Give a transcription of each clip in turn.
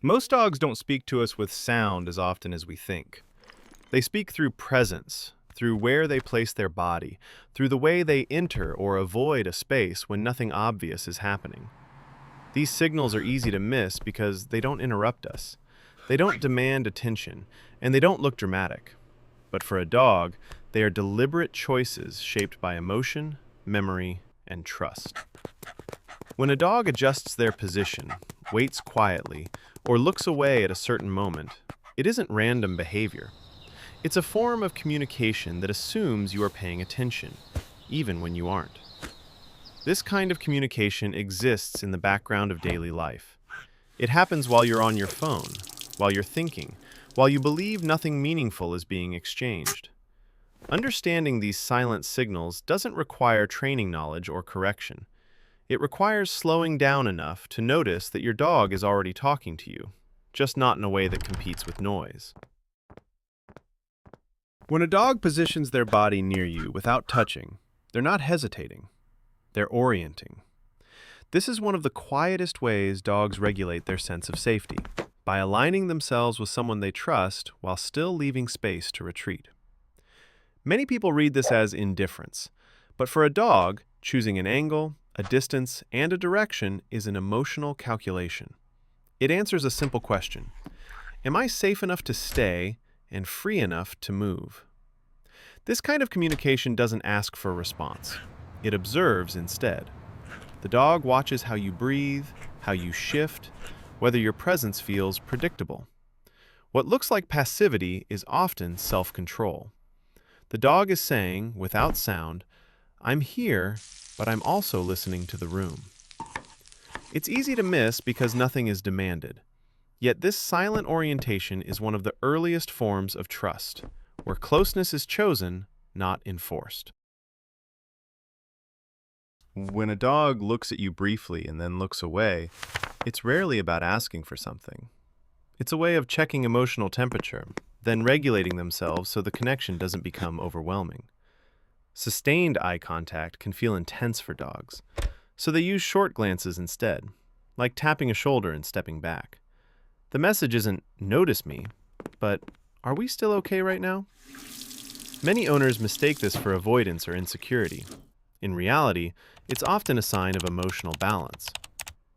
Most dogs don't speak to us with sound as often as we think. They speak through presence, through where they place their body, through the way they enter or avoid a space when nothing obvious is happening. These signals are easy to miss because they don't interrupt us. They don't demand attention, and they don't look dramatic. But for a dog, they are deliberate choices shaped by emotion, memory, and trust. When a dog adjusts their position, waits quietly, or looks away at a certain moment, it isn't random behavior. It's a form of communication that assumes you are paying attention, even when you aren't. This kind of communication exists in the background of daily life. It happens while you're on your phone, while you're thinking, while you believe nothing meaningful is being exchanged. Understanding these silent signals doesn't require training knowledge or correction. It requires slowing down enough to notice that your dog is already talking to you, just not in a way that competes with noise. When a dog positions their body near you without touching, they're not hesitating. They're orienting. This is one of the quietest ways dogs regulate their sense of safety, by aligning themselves with someone they trust while still leaving space to retreat. Many people read this as indifference, but for a dog, choosing an angle, a distance, and a direction is an emotional calculation. It answers a simple question: am I safe enough to stay and free enough to move? This kind of communication doesn't ask for a response. It observes instead. The dog watches how you breathe, how you shift, whether your presence feels predictable. What looks like passivity is often self-control. The dog is saying, without sound, "I'm here, but I'm also listening to the room." It's easy to miss because nothing is demanded. Yet this silent orientation is one of the earliest forms of trust, where closeness is chosen, not enforced. When a dog looks at you briefly and then looks away, it's rarely about asking for something. It's a way of checking emotional temperature, then regulating themselves so the connection doesn't become overwhelming. Sustained eye contact can feel intense for dogs, so they use short glances instead, like tapping a shoulder and stepping back. The message isn't "notice me," but "are we still okay right now?" Many owners mistake this for avoidance or insecurity. In reality, it's often a sign of emotional balance.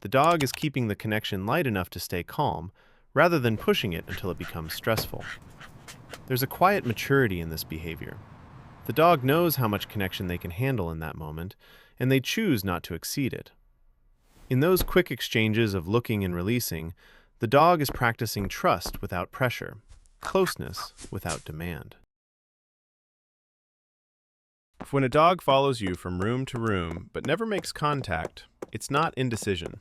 The dog is keeping the connection light enough to stay calm, rather than pushing it until it becomes stressful. There's a quiet maturity in this behavior. The dog knows how much connection they can handle in that moment, and they choose not to exceed it. In those quick exchanges of looking and releasing, the dog is practicing trust without pressure, closeness without demand. When a dog follows you from room to room but never makes contact, it's not indecision.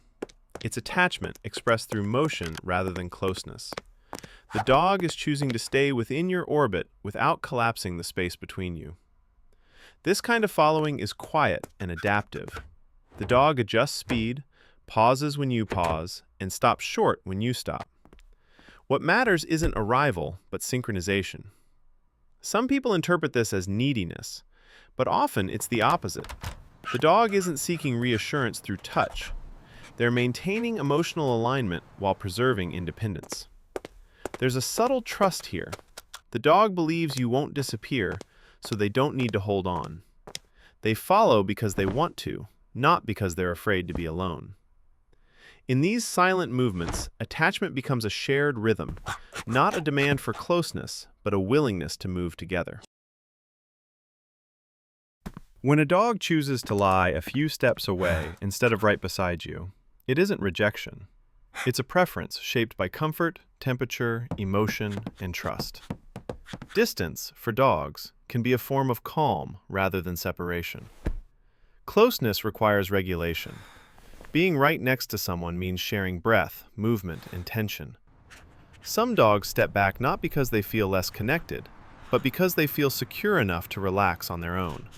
It's attachment expressed through motion rather than closeness. The dog is choosing to stay within your orbit without collapsing the space between you. This kind of following is quiet and adaptive. The dog adjusts speed, pauses when you pause, and stops short when you stop. What matters isn't arrival, but synchronization. Some people interpret this as neediness, but often it's the opposite. The dog isn't seeking reassurance through touch. They're maintaining emotional alignment while preserving independence. There's a subtle trust here. The dog believes you won't disappear, so they don't need to hold on. They follow because they want to, not because they're afraid to be alone. In these silent movements, attachment becomes a shared rhythm, not a demand for closeness, but a willingness to move together. When a dog chooses to lie a few steps away instead of right beside you, it isn't rejection. It's a preference shaped by comfort, temperature, emotion, and trust. Distance, for dogs, can be a form of calm rather than separation. Closeness requires regulation. Being right next to someone means sharing breath, movement, and tension. Some dogs step back not because they feel less connected, but because they feel secure enough to relax on their own.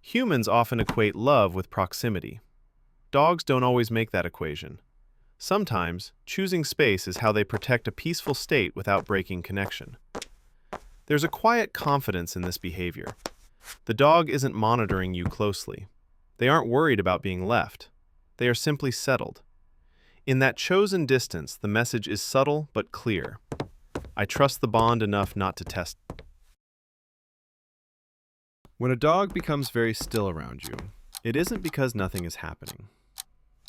Humans often equate love with proximity. Dogs don't always make that equation. Sometimes, choosing space is how they protect a peaceful state without breaking connection. There's a quiet confidence in this behavior. The dog isn't monitoring you closely. They aren't worried about being left. They are simply settled. In that chosen distance, the message is subtle but clear. I trust the bond enough not to test. When a dog becomes very still around you, it isn't because nothing is happening.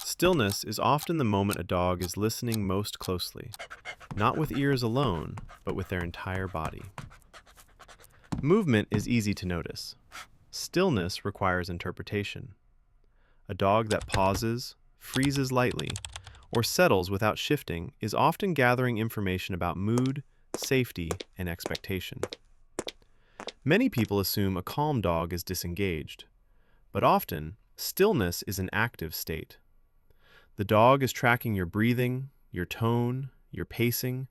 Stillness is often the moment a dog is listening most closely, not with ears alone, but with their entire body. Movement is easy to notice. Stillness requires interpretation. A dog that pauses, freezes lightly, or settles without shifting is often gathering information about mood, safety, and expectation. Many people assume a calm dog is disengaged, but often, stillness is an active state. The dog is tracking your breathing, your tone, your pacing,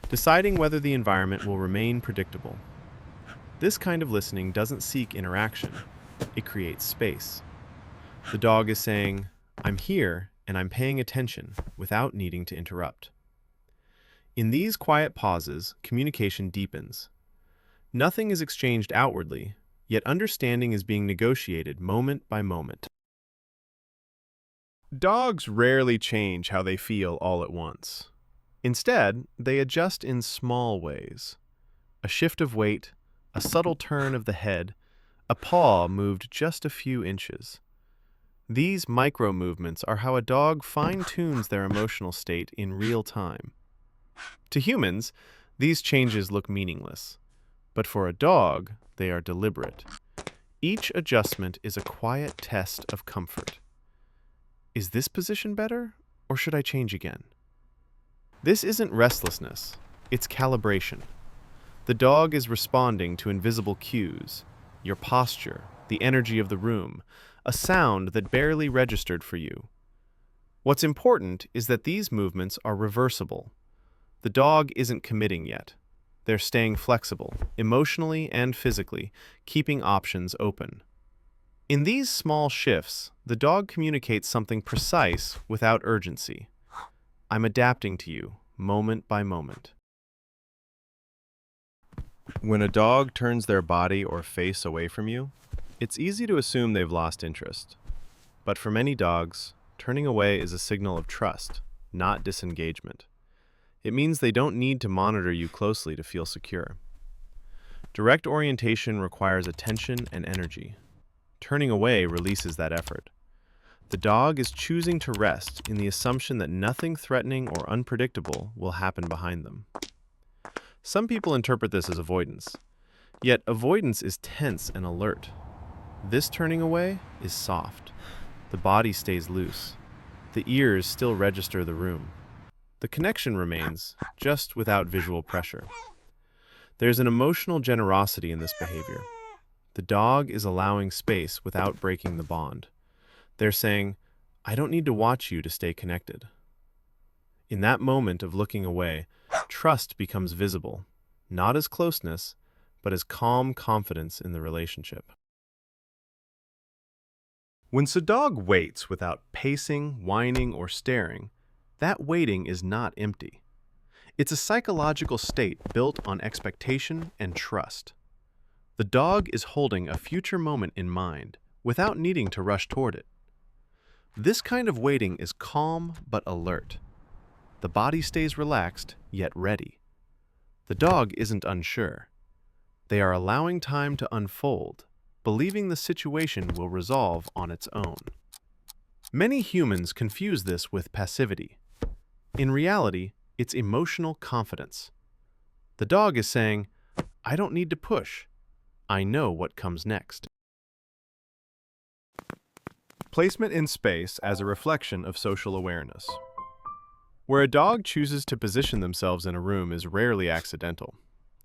deciding whether the environment will remain predictable. This kind of listening doesn't seek interaction, it creates space. The dog is saying, "I'm here and I'm paying attention," without needing to interrupt. In these quiet pauses, communication deepens. Nothing is exchanged outwardly, yet understanding is being negotiated moment by moment. Dogs rarely change how they feel all at once. Instead, they adjust in small ways. A shift of weight, a subtle turn of the head, a paw moved just a few inches. These micro-movements are how a dog fine-tunes their emotional state in real time. To humans, these changes look meaningless, but for a dog, they are deliberate. Each adjustment is a quiet test of comfort. Is this position better, or should I change again? This isn't restlessness, it's calibration. The dog is responding to invisible cues, your posture, the energy of the room, a sound that barely registered for you. What's important is that these movements are reversible. The dog isn't committing yet. They're staying flexible, emotionally and physically, keeping options open. In these small shifts, the dog communicates something precise without urgency. I'm adapting to you, moment by moment. When a dog turns their body or face away from you, it's easy to assume they've lost interest. But for many dogs, turning away is a signal of trust, not disengagement. It means they don't need to monitor you closely to feel secure. Direct orientation requires attention and energy. Turning away releases that effort. The dog is choosing to rest in the assumption that nothing threatening or unpredictable will happen behind them. Some people interpret this as avoidance, yet avoidance is tense and alert. This turning away is soft. The body stays loose. The ears still register the room. The connection remains, just without visual pressure. There's an emotional generosity in this behavior. The dog is allowing space without breaking the bond. They're saying, "I don't need to watch you to stay connected." In that moment of looking away, trust becomes visible, not as closeness, but as calm confidence in the relationship. When a dog waits without pacing, whining, or staring, that waiting is not empty. It's a psychological state built on expectation and trust. The dog is holding a future moment in mind without needing to rush toward it. This kind of waiting is calm but alert. The body stays relaxed yet ready. The dog isn't unsure. They are allowing time to unfold, believing the situation will resolve on its own. Many humans confuse this with passivity. In reality, it's emotional confidence. The dog is saying, "I don't need to push. I know what comes next." Placement in space as a reflection of social awareness. Where a dog chooses to position themselves in a room is rarely accidental.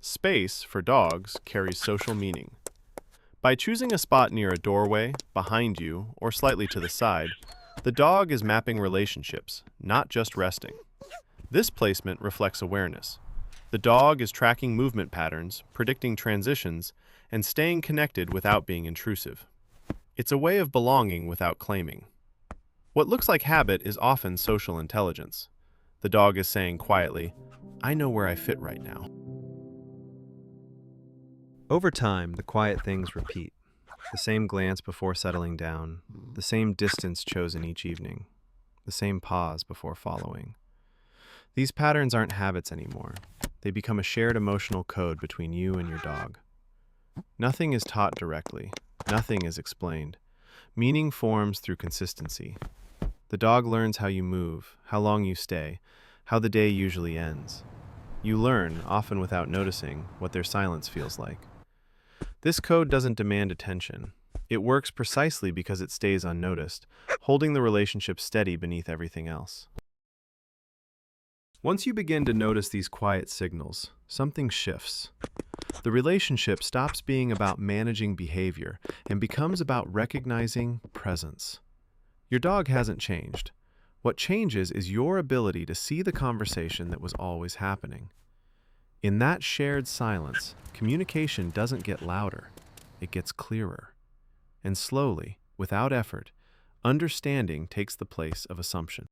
Space, for dogs, carries social meaning. By choosing a spot near a doorway, behind you, or slightly to the side, the dog is mapping relationships, not just resting. This placement reflects awareness. The dog is tracking movement patterns, predicting transitions, and staying connected without being intrusive. It's a way of belonging without claiming. What looks like habit is often social intelligence. The dog is saying quietly, "I know where I fit right now." Over time, the quiet things repeat. The same glance before settling down, the same distance chosen each evening. the same pause before following. These patterns aren't habits anymore. They become a shared emotional code between you and your dog. Nothing is taught directly. Nothing is explained. Meaning forms through consistency. The dog learns how you move, how long you stay, how the day usually ends. You learn, often without noticing, what their silence feels like. This code doesn't demand attention. It works precisely because it stays unnoticed, holding the relationship steady beneath everything else. Once you begin to notice these quiet signals, something shifts. The relationship stops being about managing behavior and becomes about recognizing presence. Your dog hasn't changed. What changes is your ability to see the conversation that was always happening. In that shared silence, communication doesn't get louder, it gets clearer. And slowly, without effort, understanding takes the place of assumption.